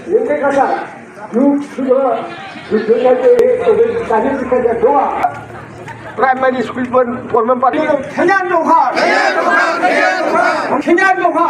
이렇게 가자. 그거 가진 좋아. Primary school पर form पर खजान लोहा खजान लोहा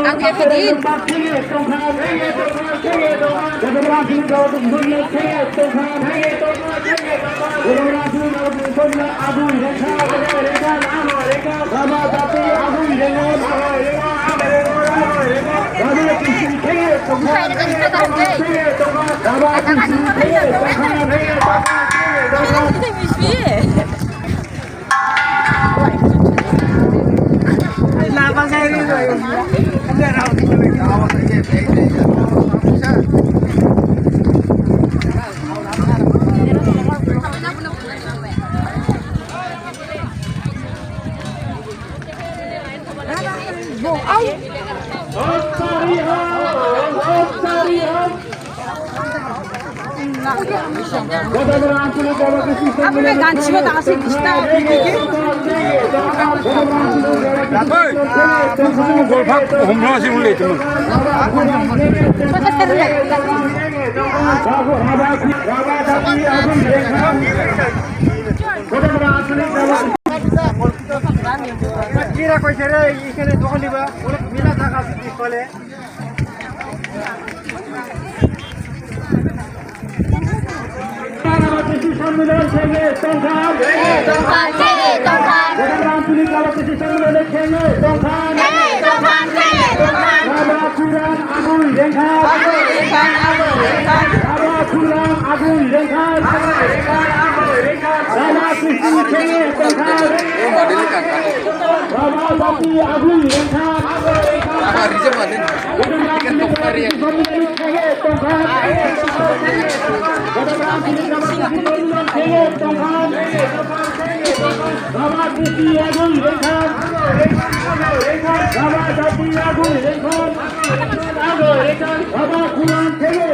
Aku ya pedin. আপনার গান ছিল তা আসে Krishna homrasi mulai teman kira kau cari ikan itu kan dibawa mina tak kasih di sekolah সম্মেলন থেকে সংখ্যান আঞ্চলিক আলোচনা সম্মেলনের থেকে সংখ্যান বাবা খুরান আগুন রেখা বাবা খুরান আগুন রেখা বাবা কৃষ্ণ থেকে সংখ্যান বাবা বাপি আগুন রেখা বাবা কৃষি আগুন রেখা বাবা জাতি আগুন রেখা বাবা খুরান থেকে